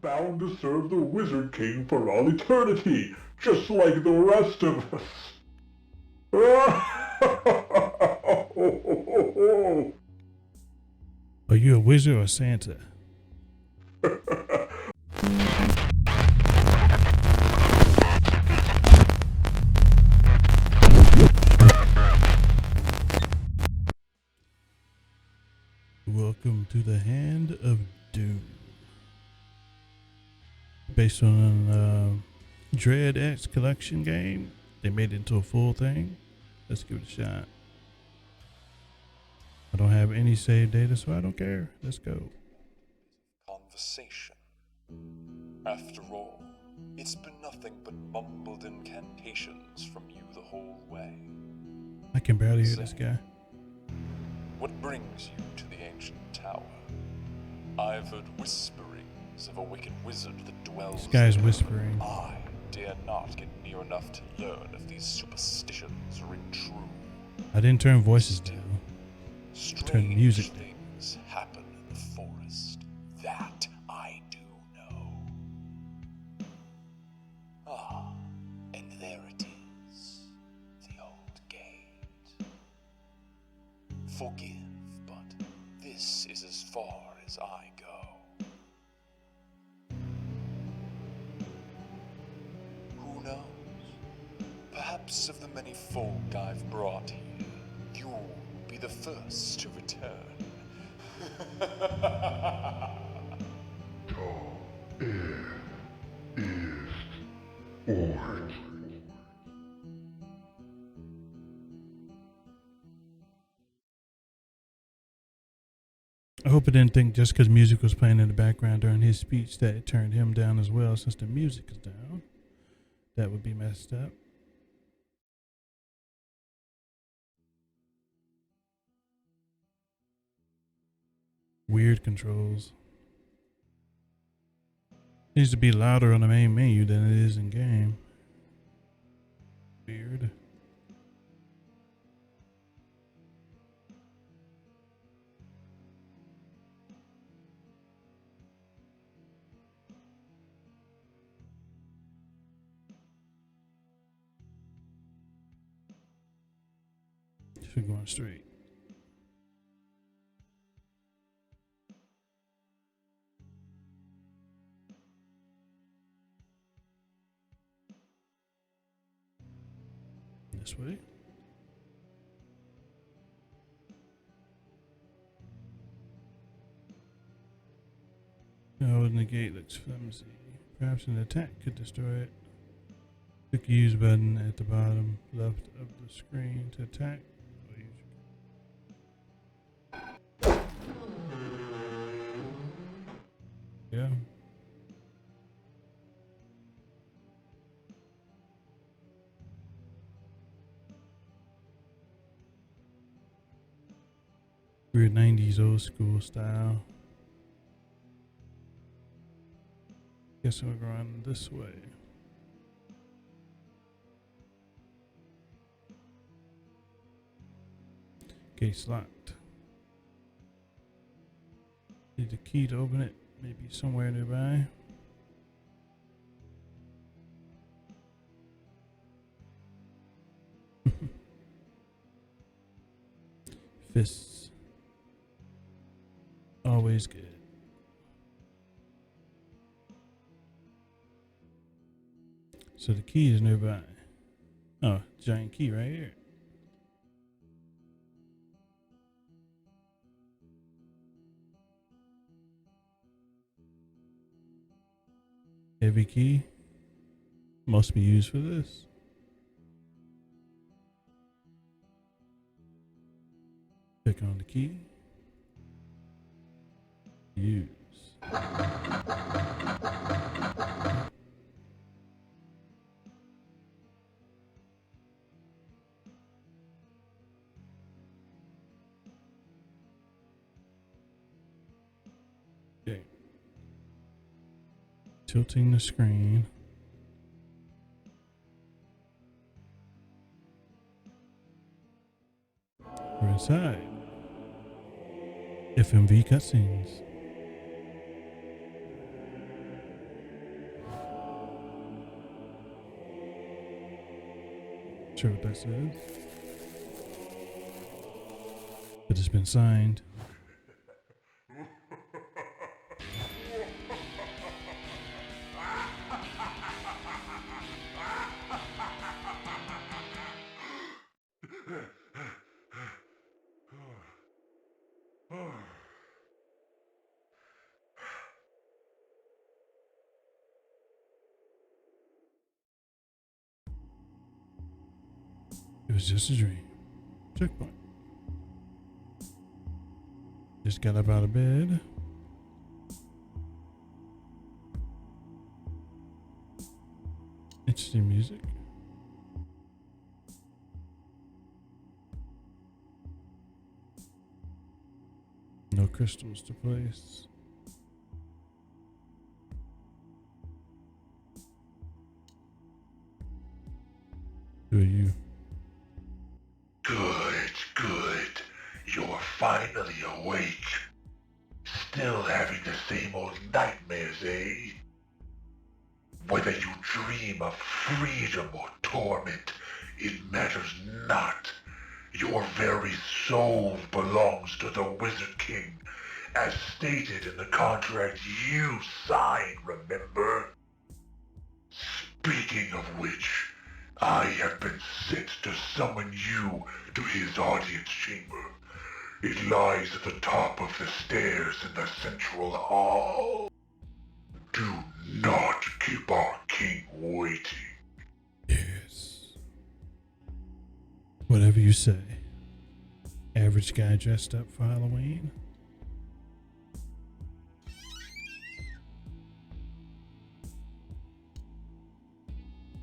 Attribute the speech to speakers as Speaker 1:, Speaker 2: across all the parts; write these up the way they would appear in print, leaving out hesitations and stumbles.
Speaker 1: bound to serve the Wizard King for all eternity, just like the rest of us.
Speaker 2: Are you a wizard or Santa? Welcome to the Hand of Doom. Based on Dread X collection game. They made it into a full thing. Let's give it a shot. I don't have any save data, so I don't care. Let's go.
Speaker 3: Conversation. After all, it's been nothing but mumbled incantations from you the whole way.
Speaker 2: I can barely hear this guy.
Speaker 3: What brings you to the ancient tower? I've heard whisperings of a wicked wizard that dwells
Speaker 2: This guy's
Speaker 3: there.
Speaker 2: whispering.
Speaker 3: I dare not get near enough to learn if these superstitions ring true.
Speaker 2: I didn't turn voices down.
Speaker 3: Strange
Speaker 2: music down.
Speaker 3: things happen in the forest. That I do know. Ah, and there it is. The old gate. Forgive, but this is as far as I go. Who knows? Perhaps of the many folk I've brought here, you'll be the first to return.
Speaker 1: Orange.
Speaker 2: I hope I didn't think just because music was playing in the background during his speech that it turned him down as well, since the music is down. That would be messed up. Weird controls. Needs to be louder on the main menu than it is in game. Weird. Should go on straight. This way. Oh, and the gate looks flimsy. Perhaps an attack could destroy it. Click the use button at the bottom left of the screen to attack. Yeah. Weird 90s old school style. Guess we'll go around this way. Gate's locked. Need the key to open it. Maybe somewhere nearby. Fists. Always good. So the key is nearby. Oh, giant key right here. Heavy key. Must be used for this. Click on the key. Use. Okay. Tilting the screen. We're inside. FMV cutscenes. Sure what that says. But it's been signed. It was just a dream. Checkpoint. Just got up out of bed. Interesting music. No crystals to place. Who are you?
Speaker 1: Good, good. You're finally awake. Still having the same old nightmares, eh? Whether you dream of freedom or torment, it matters not. Your very soul belongs to the Wizard King, as stated in the contract you signed, remember? Speaking of which, I have been sent to summon you to his audience chamber. It lies at the top of the stairs in the central hall. Do not keep our king waiting.
Speaker 2: Yes. Whatever you say. Average guy dressed up for Halloween.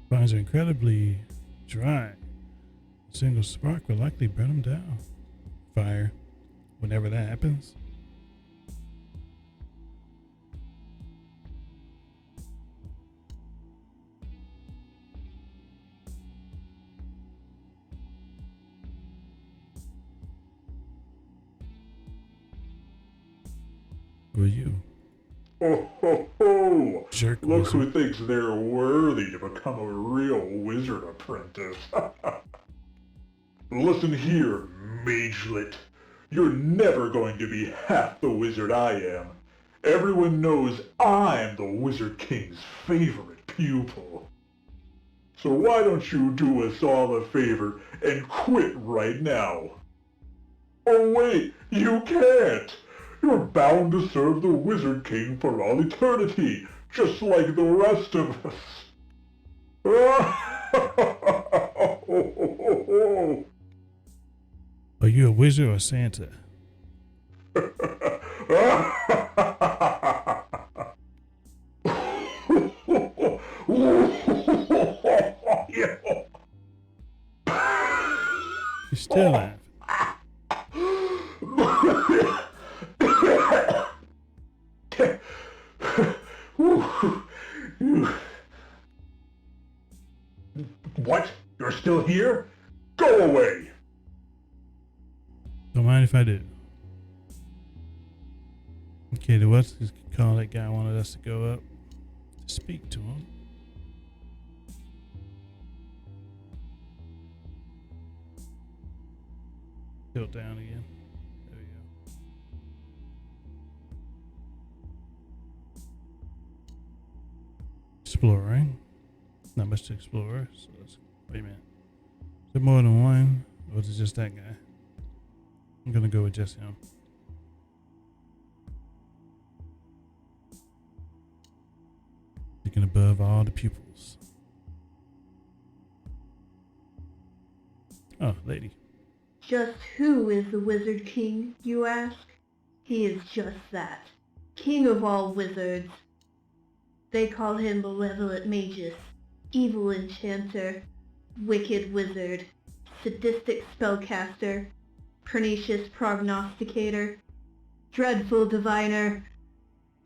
Speaker 2: Vines are incredibly dry. A single spark will likely burn them down. Fire, whenever that happens. Who are you?
Speaker 1: Oh ho ho!
Speaker 2: Jerk
Speaker 1: Look
Speaker 2: wizard.
Speaker 1: who thinks they're worthy to become a real wizard apprentice. Listen here, magelet. You're never going to be half the wizard I am. Everyone knows I'm the Wizard King's favorite pupil. So why don't you do us all a favor and quit right now? Oh wait, you can't! You're bound to serve the Wizard King for all eternity, just like the rest of us.
Speaker 2: Are you a wizard or Santa? You're still laughing.
Speaker 1: What? You're still here? Go away!
Speaker 2: Don't mind if I do. Okay, the what's call that guy wanted us to go up to speak to him. Tilt down again. There we go. Exploring. Not much to explore. So let's, wait a minute. Is there more than one? Or is it just that guy? I'm gonna go with just him. Looking above all the pupils. Oh, lady.
Speaker 4: Just who is the Wizard King, you ask? He is just that. King of all wizards. They call him Malevolent Magus, Evil Enchanter, Wicked Wizard, Sadistic Spellcaster, Pernicious Prognosticator, Dreadful Diviner,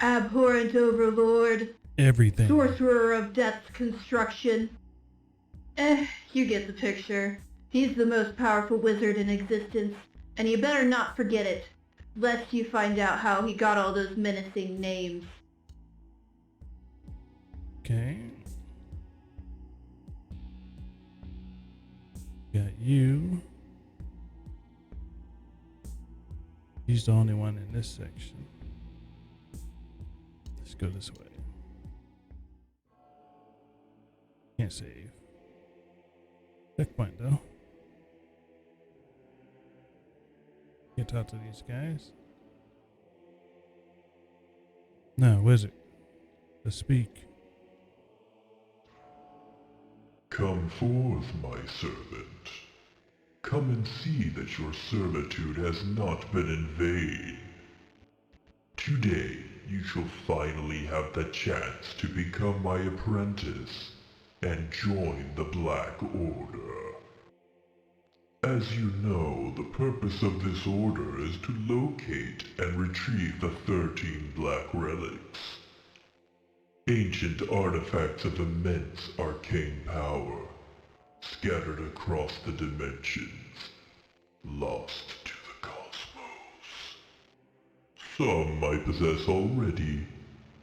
Speaker 4: Abhorrent Overlord,
Speaker 2: Everything.
Speaker 4: Sorcerer of Death's Construction. You get the picture. He's the most powerful wizard in existence, and you better not forget it, lest you find out how he got all those menacing names.
Speaker 2: Okay. you. He's the only one in this section. Let's go this way. Can't save. Checkpoint though. Can't talk to these guys. No, wizard. Let's speak.
Speaker 1: Come forth, my servant. Come and see that your servitude has not been in vain. Today, you shall finally have the chance to become my apprentice and join the Black Order. As you know, the purpose of this order is to locate and retrieve the 13 Black Relics. Ancient artifacts of immense arcane power, scattered across the dimensions, lost to the cosmos. Some I possess already,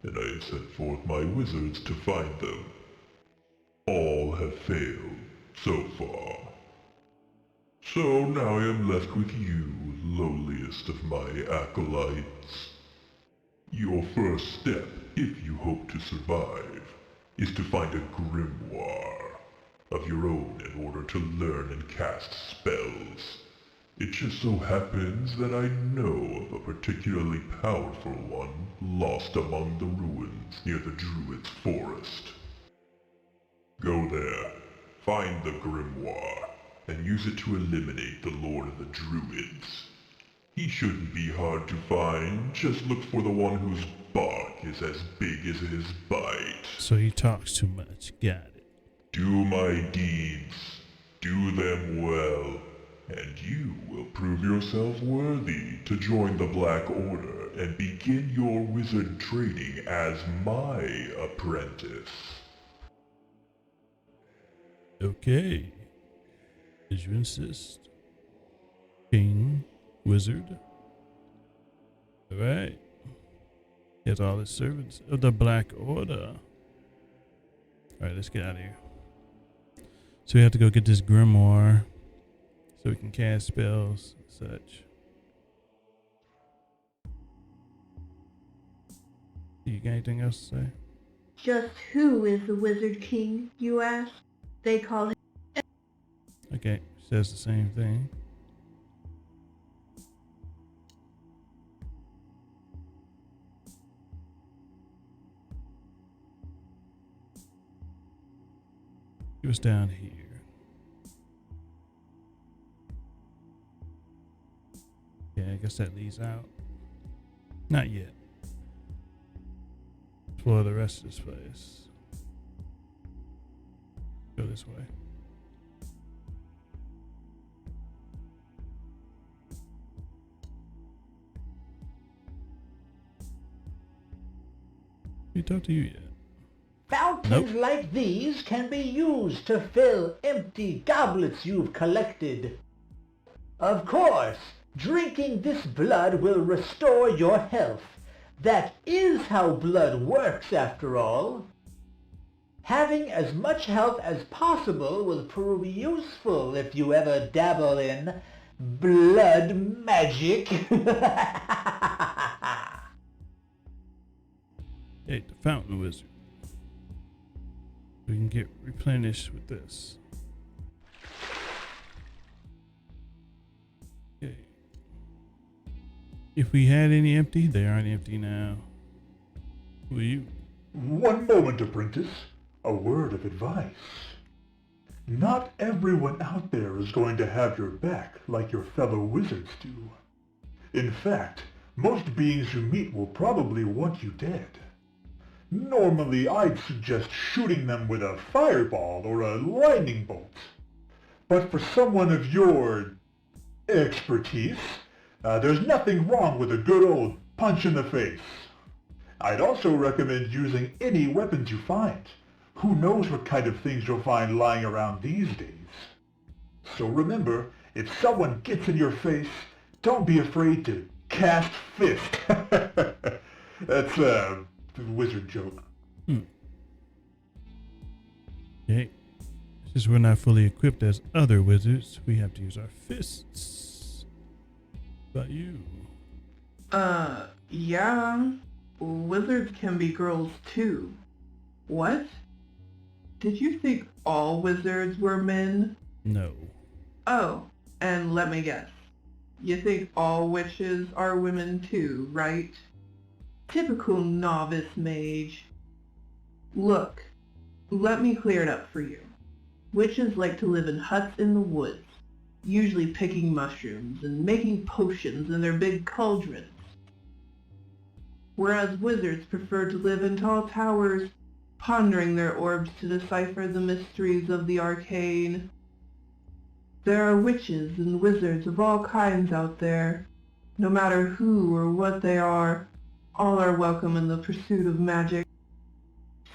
Speaker 1: and I have sent forth my wizards to find them. All have failed so far. So now I am left with you, lowliest of my acolytes. Your first step, if you hope to survive, is to find a grimoire of your own in order to learn and cast spells. It just so happens that I know of a particularly powerful one lost among the ruins near the Druid's forest. Go there, find the grimoire, and use it to eliminate the Lord of the Druids. He shouldn't be hard to find, just look for the one whose bark is as big as his bite.
Speaker 2: So he talks too much. Got it.
Speaker 1: Do my deeds, do them well, and you will prove yourself worthy to join the Black Order and begin your wizard training as my apprentice.
Speaker 2: Okay. As you insist. King, wizard. Alright. Here's all the servants of the Black Order. Alright, let's get out of here. So we have to go get this grimoire so we can cast spells and such. You got anything else to say?
Speaker 4: Just who is the Wizard King, you ask? They call him...
Speaker 2: Okay, says the same thing. He was down here. Yeah, I guess that leads out. Not yet. Explore the rest of this place. Go this way. He talked to you yet?
Speaker 5: Fountains like these can be used to fill empty goblets you've collected. Of course, drinking this blood will restore your health. That is how blood works, after all. Having as much health as possible will prove useful if you ever dabble in blood magic.
Speaker 2: Hey, the fountain wizard. We can get replenished with this. Okay. If we had any empty, they aren't empty now. Who are you?
Speaker 1: One moment, apprentice. A word of advice. Not everyone out there is going to have your back like your fellow wizards do. In fact, most beings you meet will probably want you dead. Normally, I'd suggest shooting them with a fireball or a lightning bolt. But for someone of your expertise, there's nothing wrong with a good old punch in the face. I'd also recommend using any weapons you find. Who knows what kind of things you'll find lying around these days. So remember, if someone gets in your face, don't be afraid to cast fist. That's wizard joke.
Speaker 2: Okay. Since we're not fully equipped as other wizards, we have to use our fists. About you?
Speaker 6: Yeah. Wizards can be girls too. What? Did you think all wizards were men?
Speaker 2: No.
Speaker 6: Oh, and let me guess. You think all witches are women too, right? Typical novice mage. Look, let me clear it up for you. Witches like to live in huts in the woods, usually picking mushrooms and making potions in their big cauldrons. Whereas wizards prefer to live in tall towers, pondering their orbs to decipher the mysteries of the arcane. There are witches and wizards of all kinds out there. No matter who or what they are, all are welcome in the pursuit of magic.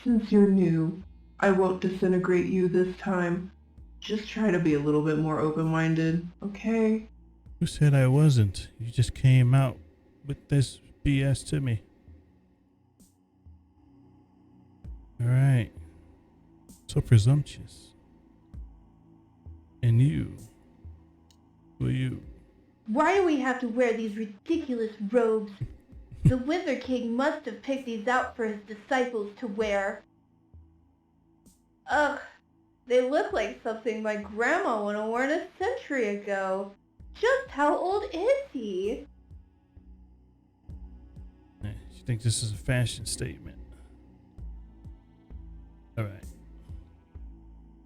Speaker 6: Since you're new, I won't disintegrate you this time. Just try to be a little bit more open-minded, okay?
Speaker 2: Who said I wasn't? You just came out with this BS to me. Alright. So presumptuous. And you? Who are you?
Speaker 4: Why do we have to wear these ridiculous robes? The Wizard King must have picked these out for his disciples to wear. Ugh, they look like something my grandma would have worn a century ago. Just how old is he?
Speaker 2: You think this is a fashion statement? Alright.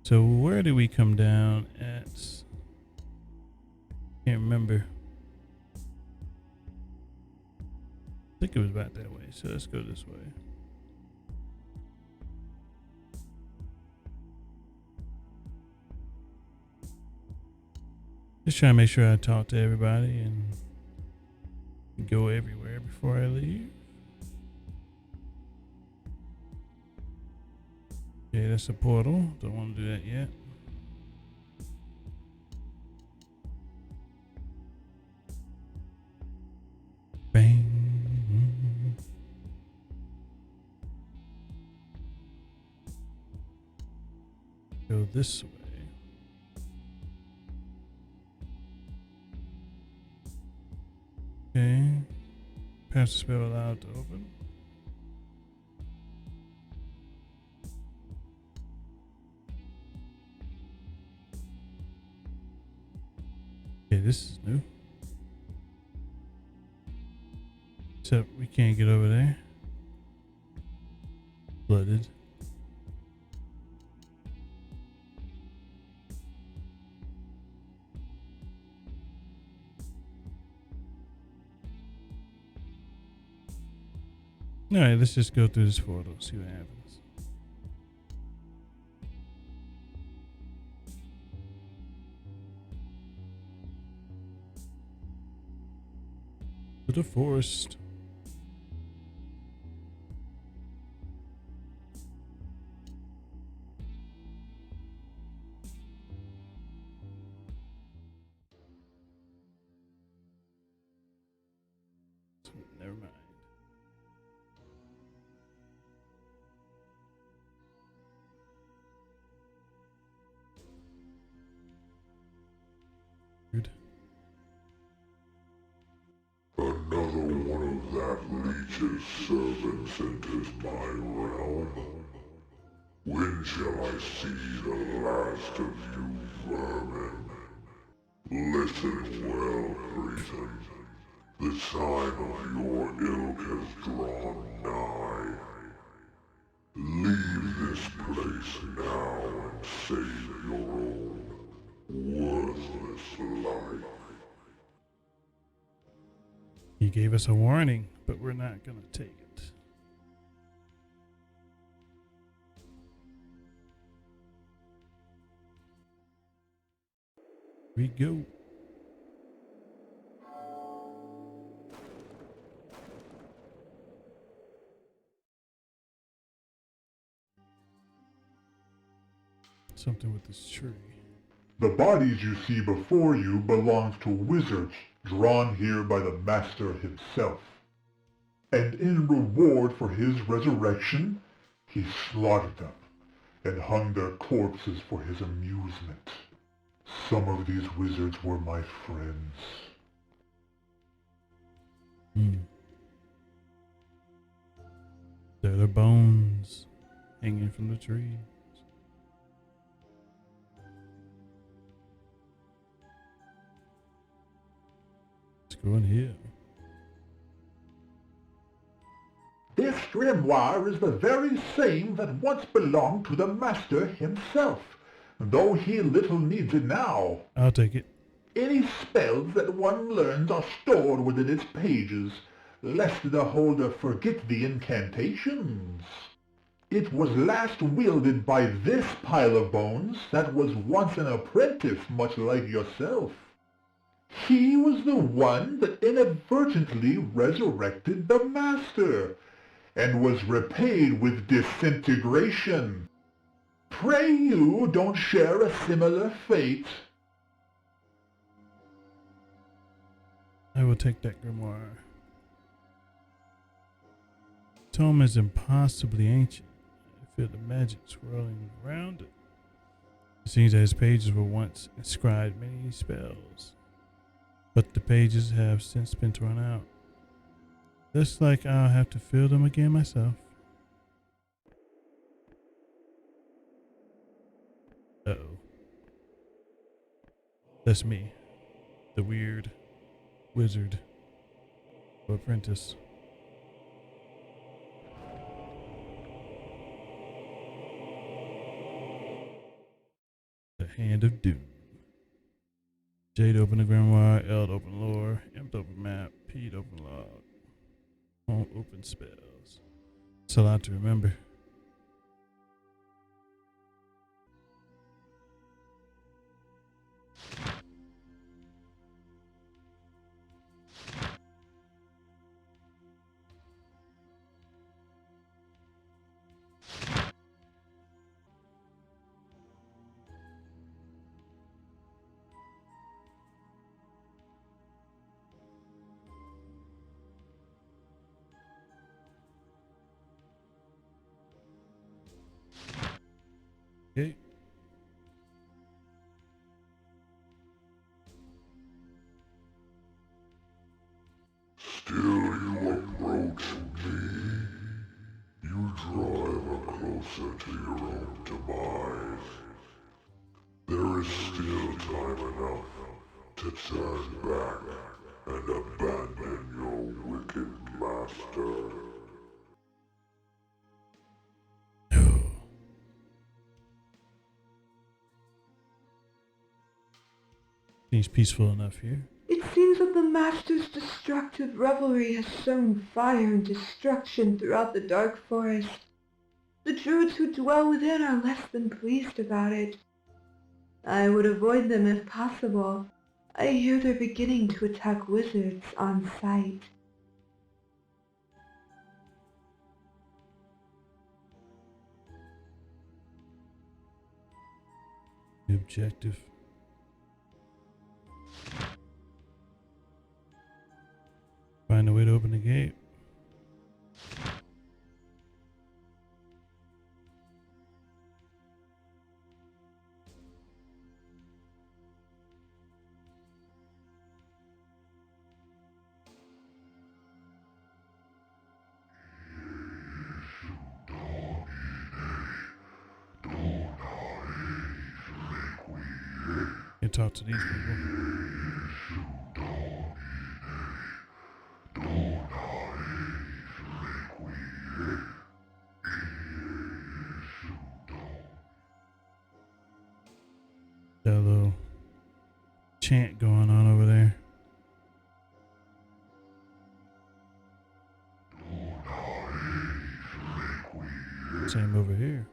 Speaker 2: So where do we come down at? Can't remember. I think it was about that way, so let's go this way. Just trying to make sure I talk to everybody and go everywhere before I leave. Okay, that's a portal. Don't want to do that yet. Bang. Go this way. Okay. Pass the spell allowed to open. Okay, this is new. Except we can't get over there. Flooded. Alright, let's just go through this portal, see what happens. To the forest. Never mind. Weird.
Speaker 1: Another one of that leech's servants enters my realm. When shall I see the last of you vermin? Listen well, Cretan. The time of your ilk has drawn nigh. Leave this place now and save your own worthless life.
Speaker 2: He gave us a warning, but we're not gonna take it. We go. Something with this tree.
Speaker 1: The bodies you see before you belong to wizards drawn here by the Master himself. And in reward for his resurrection, he slaughtered them and hung their corpses for his amusement. Some of these wizards were my friends.
Speaker 2: There are bones hanging from the trees. Let's go in here.
Speaker 1: This grimoire is the very same that once belonged to the master himself, though he little needs it now.
Speaker 2: I'll take it.
Speaker 1: Any spells that one learns are stored within its pages, lest the holder forget the incantations. It was last wielded by this pile of bones that was once an apprentice much like yourself. He was the one that inadvertently resurrected the master, and was repaid with disintegration. Pray you don't share a similar fate.
Speaker 2: I will take that grimoire. The tome is impossibly ancient. I feel the magic swirling around it. It seems that its pages were once inscribed many spells, but the pages have since been thrown out. Looks like I'll have to fill them again myself. Uh-oh. That's me, the weird wizard or apprentice. The Hand of Doom. J to open the grimoire, L to open lore, M to open map, P to open log. Won't open spells. It's a lot to remember. Okay.
Speaker 1: Still you approach me. You draw ever closer to your own demise. There is still time enough to turn back and abandon your wicked master.
Speaker 2: No. Seems peaceful enough here.
Speaker 6: It seems that the Master's destructive revelry has sown fire and destruction throughout the dark forest. The druids who dwell within are less than pleased about it. I would avoid them if possible. I hear they're beginning to attack wizards on sight.
Speaker 2: The objective. Find a way to open the gate. You talk to these people. Got a little chant going on over there. Same over here.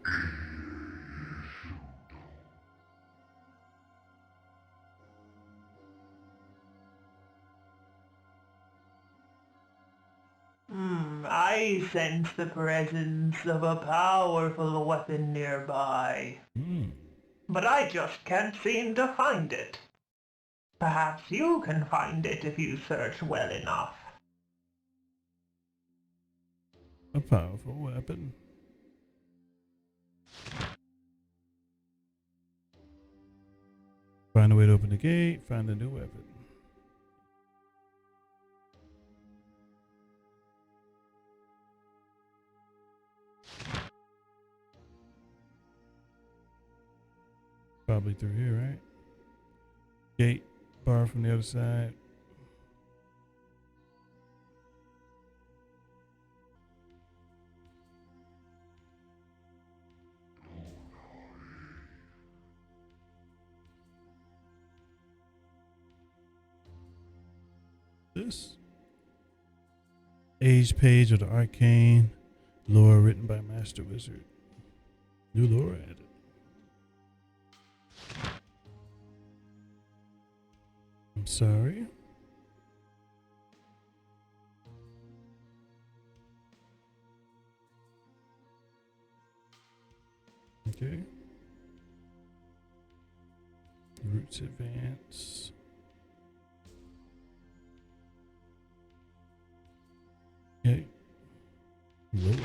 Speaker 5: I sense the presence of a powerful weapon nearby. But I just can't seem to find it. Perhaps you can find it if you search well enough.
Speaker 2: A powerful weapon. Find a way to open the gate. Find a new weapon. Probably through here, right? Gate bar from the other side. This age page of the arcane lore written by Master Wizard. New lore added. I'm sorry. Okay. Roots advance. Okay. Lower.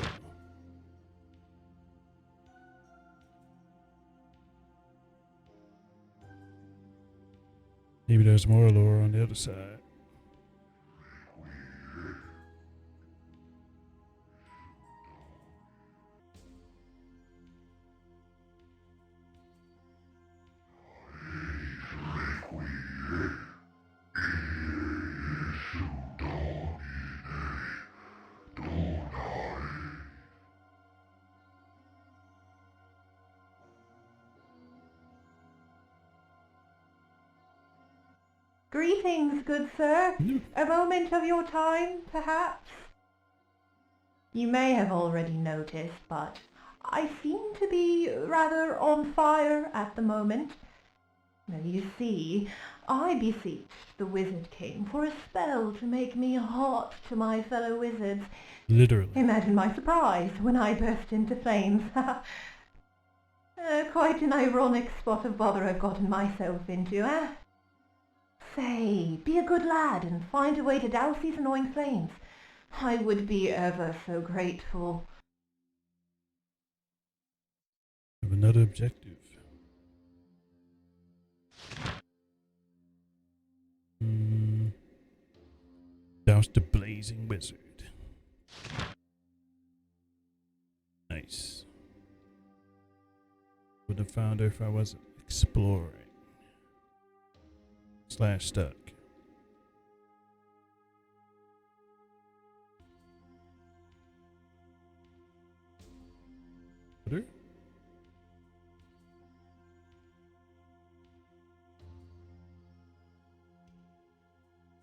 Speaker 2: Maybe there's more lore on the other side.
Speaker 4: Greetings, good sir. A moment of your time, perhaps? You may have already noticed, but I seem to be rather on fire at the moment. Now, you see, I beseeched the Wizard King for a spell to make me hot to my fellow wizards.
Speaker 2: Literally.
Speaker 4: Imagine my surprise when I burst into flames. Quite an ironic spot of bother I've gotten myself into, eh? Say, be a good lad and find a way to douse these annoying flames. I would be ever so grateful.
Speaker 2: Have another objective. Douse the blazing wizard. Nice. Would have found her if I wasn't exploring. / stuck. Better?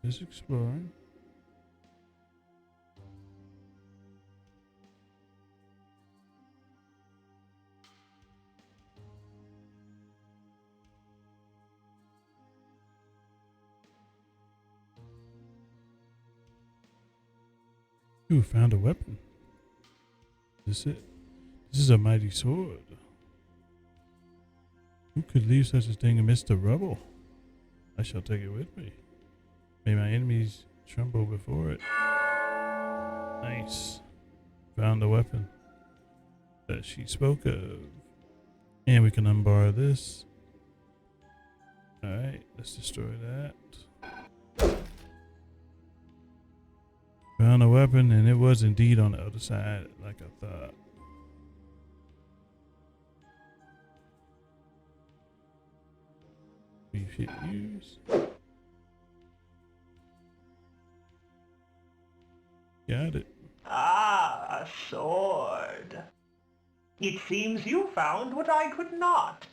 Speaker 2: Just exploring. Ooh, found a weapon. Is this it? This is a mighty sword. Who could leave such a thing amidst the rubble? I shall take it with me. May my enemies tremble before it. Nice. Found the weapon that she spoke of. And we can unbar this. Alright, let's destroy that. Found a weapon, and it was indeed on the other side, like I thought. We hit use. Got it.
Speaker 5: Ah, a sword. It seems you found what I could not.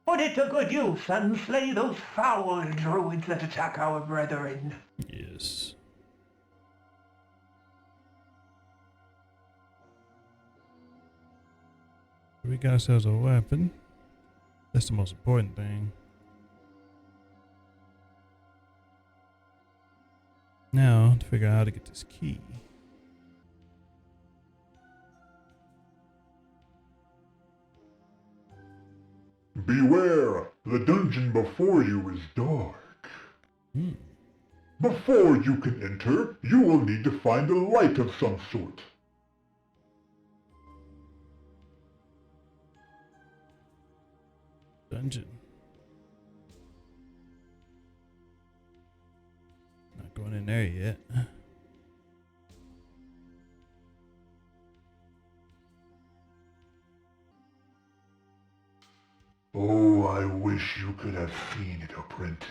Speaker 5: Put it to good use and slay those foul druids that attack our brethren.
Speaker 2: Yes. We got ourselves a weapon. That's the most important thing. Now, to figure out how to get this key.
Speaker 1: Beware, the dungeon before you is dark. Before you can enter, you will need to find a light of some sort.
Speaker 2: Dungeon. in there yet.
Speaker 1: Oh, I wish you could have seen it, apprentice.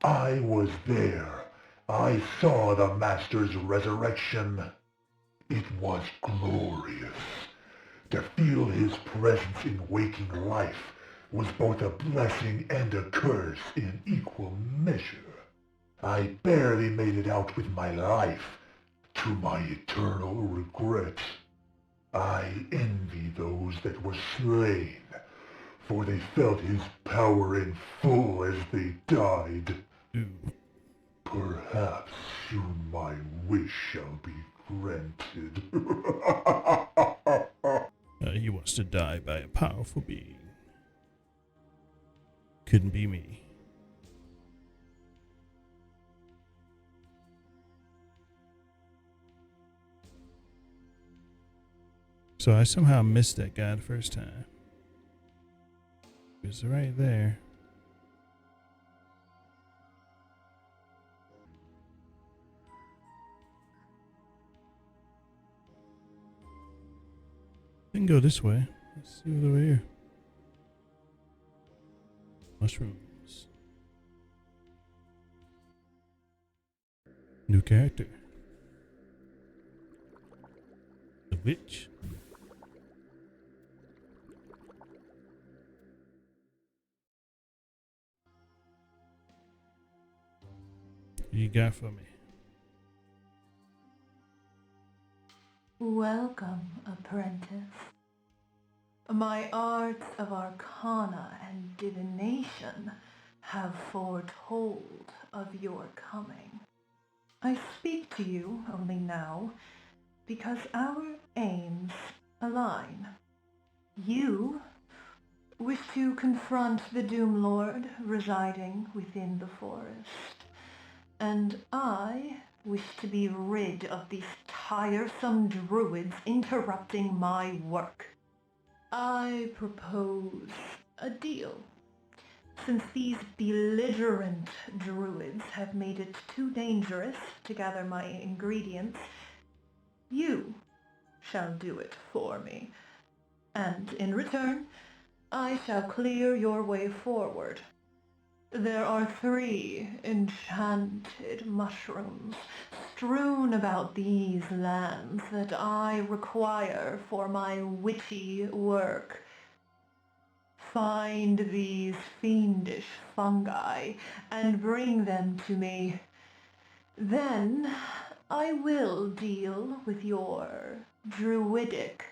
Speaker 1: I was there. I saw the Master's resurrection. It was glorious. To feel his presence in waking life was both a blessing and a curse in equal measure. I barely made it out with my life, to my eternal regret. I envy those that were slain, for they felt his power in full as they died.
Speaker 2: Ooh.
Speaker 1: Perhaps soon my wish shall be granted.
Speaker 2: He wants to die by a powerful being. Couldn't be me. So I somehow missed that guy the first time. He was right there. I can go this way. Let's see what's over here. Mushrooms. New character. The witch. What you got for me?
Speaker 4: Welcome, apprentice. My arts of arcana and divination have foretold of your coming. I speak to you only now because our aims align. You wish to confront the doomlord residing within the forest, and I wish to be rid of these tiresome druids interrupting my work. I propose a deal. Since these belligerent druids have made it too dangerous to gather my ingredients, you shall do it for me, and in return, I shall clear your way forward. There are 3 enchanted mushrooms strewn about these lands that I require for my witchy work. Find these fiendish fungi and bring them to me. Then I will deal with your druidic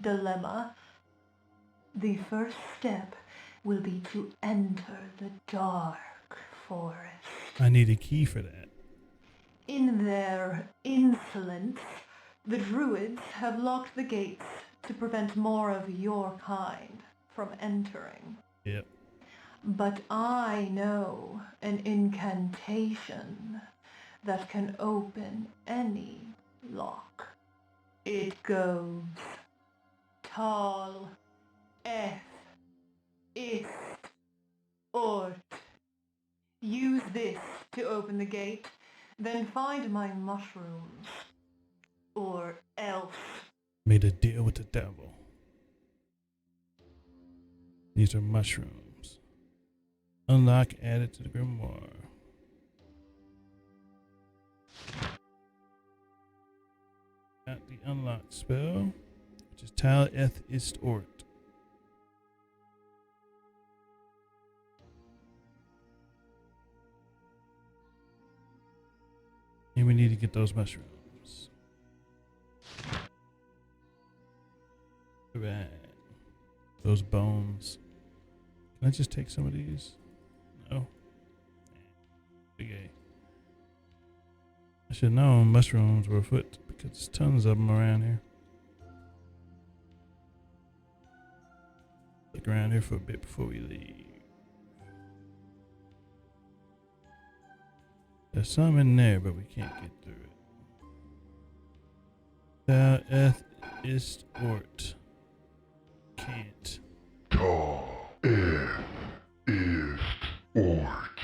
Speaker 4: dilemma. The first step will be to enter the dark forest.
Speaker 2: I need a key for that.
Speaker 4: In their insolence, the druids have locked the gates to prevent more of your kind from entering.
Speaker 2: Yep.
Speaker 4: But I know an incantation that can open any lock. It goes Tal Eth Ist Ort. Use this to open the gate, then find my mushrooms. Or else.
Speaker 2: Made a deal with the devil. These are mushrooms. Unlock added to the grimoire. Got the unlock spell, which is Tal Eth Ist Ort. And we need to get those mushrooms. Right. Those bones. Can I just take some of these? No. Big A. I should know mushrooms were afoot because there's tons of them around here. Look around here for a bit before we leave. There's some in there, but we can't get through it. Thou eth ist ort. Can't.
Speaker 1: Ta eth ist ort.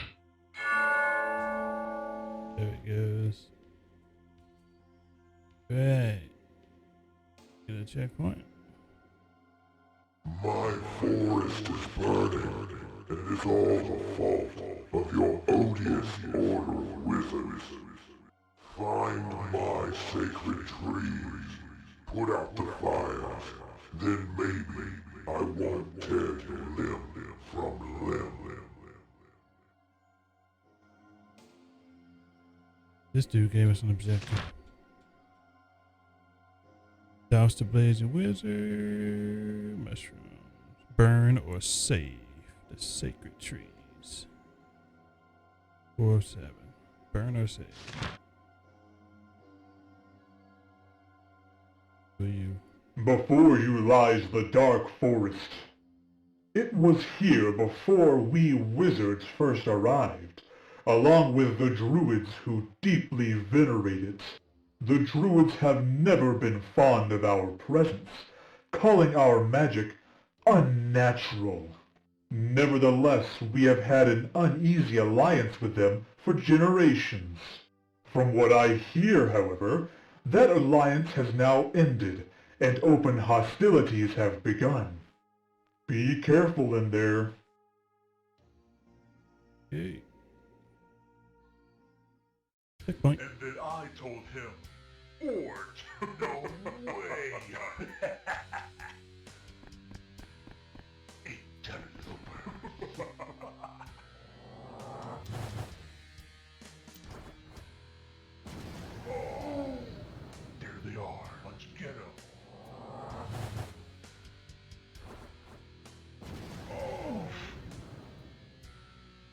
Speaker 2: There checkpoint.
Speaker 1: My forest is burning, and it is all the fault of your odious order of wizards. Find my sacred trees, put out the fires, then maybe I won't tear you limb from limb.
Speaker 2: This dude gave us an objective. Douse the blazing wizard. Mushrooms. Burn or save the sacred trees. 4 of 7. Burn or save. Will you?
Speaker 1: Before you lies the dark forest. It was here before we wizards first arrived, along with the druids who deeply venerate it. The druids have never been fond of our presence, calling our magic unnatural. Nevertheless, we have had an uneasy alliance with them for generations. From what I hear, however, that alliance has now ended, and open hostilities have begun. Be careful in there.
Speaker 2: Okay. Checkpoint.
Speaker 1: And then I told him, Ort, no way. Hey, damn it, little bird. Oh, there they are. Let's get them.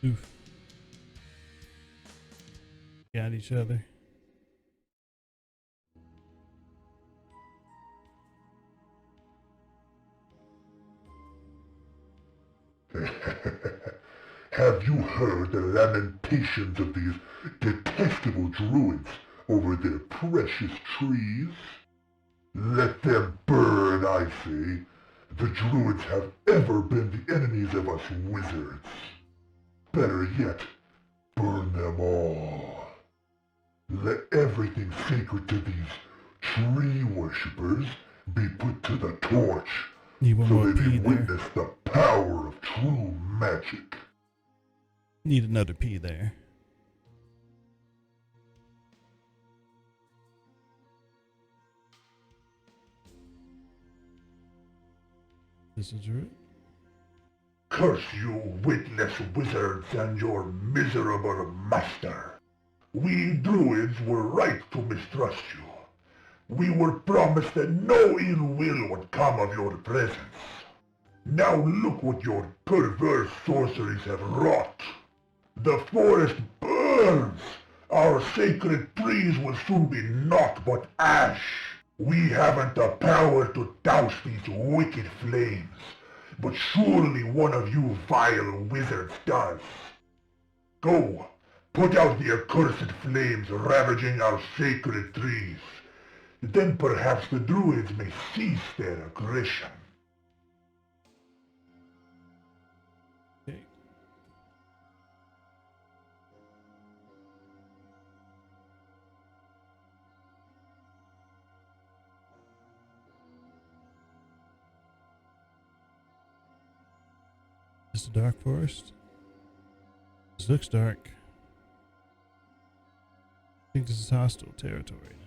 Speaker 2: Oof. Got each other.
Speaker 1: Have you heard the lamentations of these detestable druids over their precious trees? Let them burn, I say. The druids have ever been the enemies of us wizards. Better yet, burn them all. Let everything sacred to these tree worshippers be put to the torch,
Speaker 2: Need one
Speaker 1: so
Speaker 2: more
Speaker 1: they
Speaker 2: P
Speaker 1: may
Speaker 2: there.
Speaker 1: witness the power of true magic.
Speaker 2: Need another P there. This is it.
Speaker 1: Curse you, witless wizards, and your miserable master. We druids were right to mistrust you. We were promised that no ill will would come of your presence. Now look what your perverse sorceries have wrought. The forest burns! Our sacred trees will soon be naught but ash. We haven't the power to douse these wicked flames, but surely one of you vile wizards does. Go, put out the accursed flames ravaging our sacred trees. Then perhaps the druids may cease their aggression.
Speaker 2: Okay. Is this the dark forest? This looks dark. I think this is hostile territory now.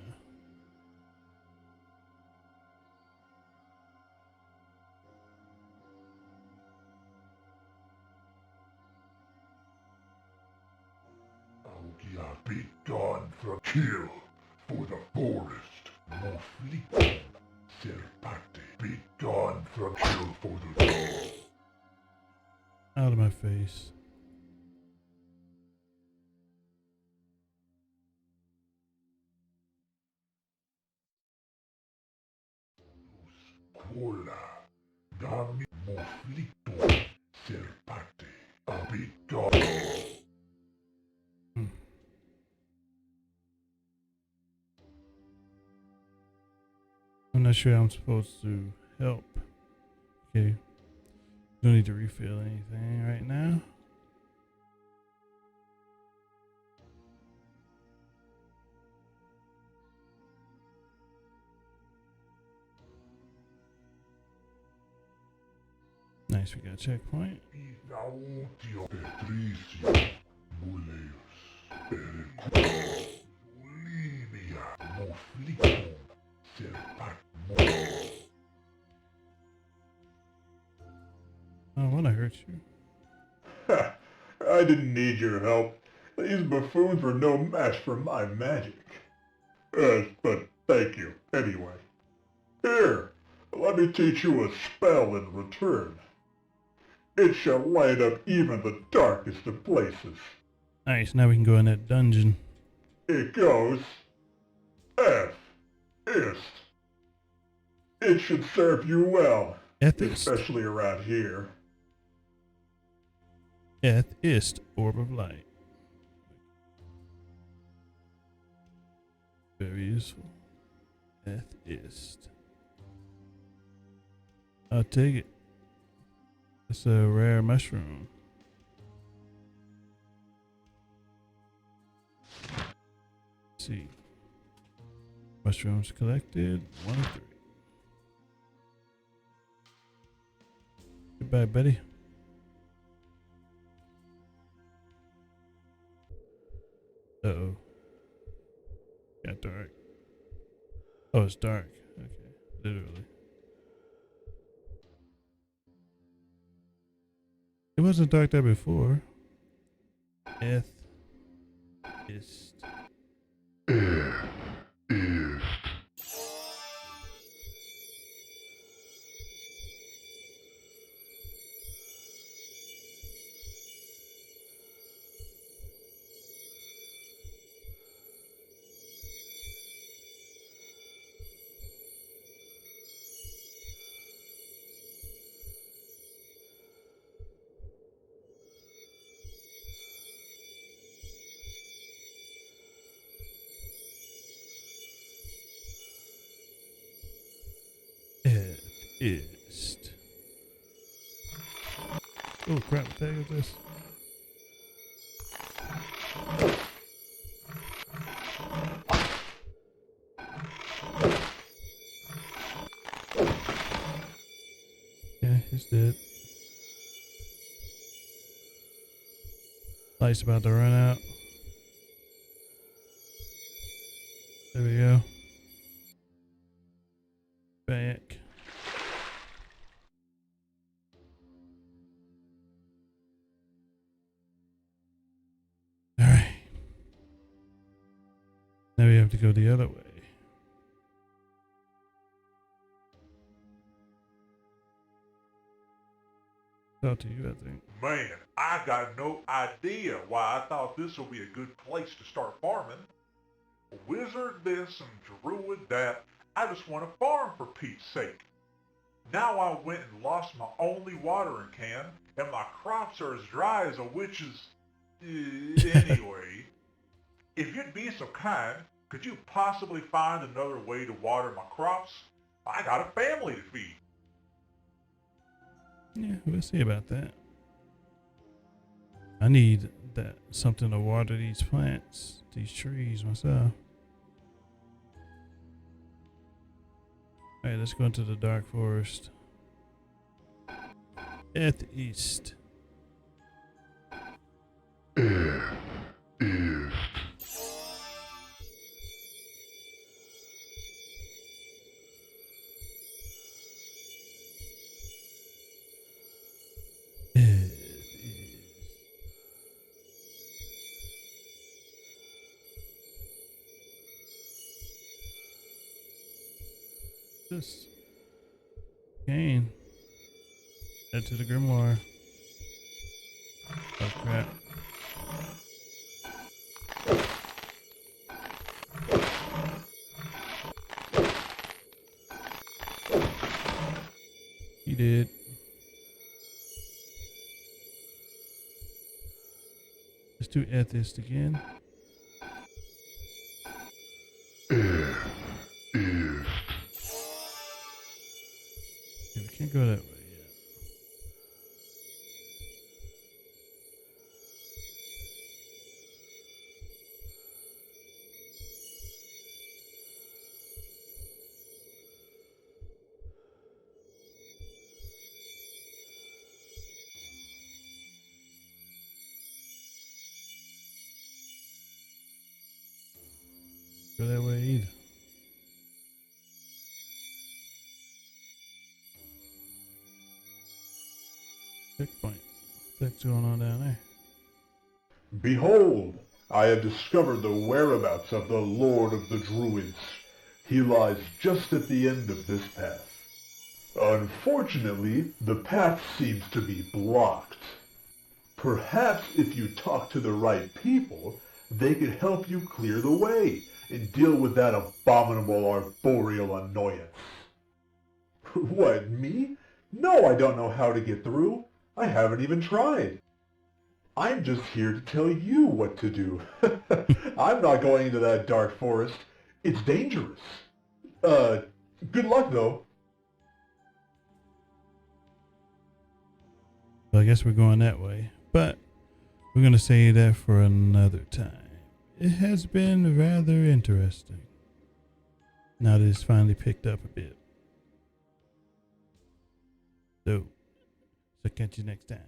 Speaker 1: Be gone from kill for the forest. Muflito serpate. Be gone from kill for the dog.
Speaker 2: Out of my face.
Speaker 1: Cola. Dami muflito serpate. Be gone.
Speaker 2: I'm not sure how I'm supposed to help. Okay. Don't need to refill anything right now. Nice, we got a checkpoint. I don't want to hurt you.
Speaker 1: I didn't need your help. These buffoons were no match for my magic. But thank you, anyway. Here, let me teach you a spell in return. It shall light up even the darkest of places.
Speaker 2: Nice, now we can go in that dungeon.
Speaker 1: It goes... F. Ist. It should serve you well,
Speaker 2: Ethist.
Speaker 1: especially around here.
Speaker 2: Ethist, orb of light. Very useful. Ethist. I'll take it. It's a rare mushroom. Let's see. Mushrooms collected. 1 of 3. Goodbye, buddy. Uh-oh. Got dark. Oh, it's dark. Okay. Literally. It wasn't dark there before. Ethist. Ist. Oh crap, what the heck is this? Yeah, he's dead. Light's about to run out. There we go. Back. Alright. Now we have to go the other way. Talk to you, I think.
Speaker 1: Man, I got no idea why I thought this would be a good place to start farming. Wizard this and druid that. I just want to farm for Pete's sake. Now I went and lost my only watering can, and my crops are as dry as a witch's... anyway. If you'd be so kind, could you possibly find another way to water my crops? I got a family to feed.
Speaker 2: Yeah, we'll see about that. I need that something to water these plants, these trees myself. Alright, let's go into the dark forest. At the east. This cane. Head to the grimoire. Oh crap. He did. Let's do Ethist again. Yeah, we can't go that way yet. Go that way either. Checkpoint. What's going on down there?
Speaker 1: Behold, I have discovered the whereabouts of the Lord of the Druids. He lies just at the end of this path. Unfortunately, the path seems to be blocked. Perhaps if you talk to the right people, they could help you clear the way and deal with that abominable arboreal annoyance. What, me? No, I don't know how to get through. I haven't even tried. I'm just here to tell you what to do. I'm not going into that dark forest. It's dangerous. Good luck though.
Speaker 2: Well, I guess we're going that way, but we're going to save that for another time. It has been rather interesting. Now that it's finally picked up a bit. So catch you next time.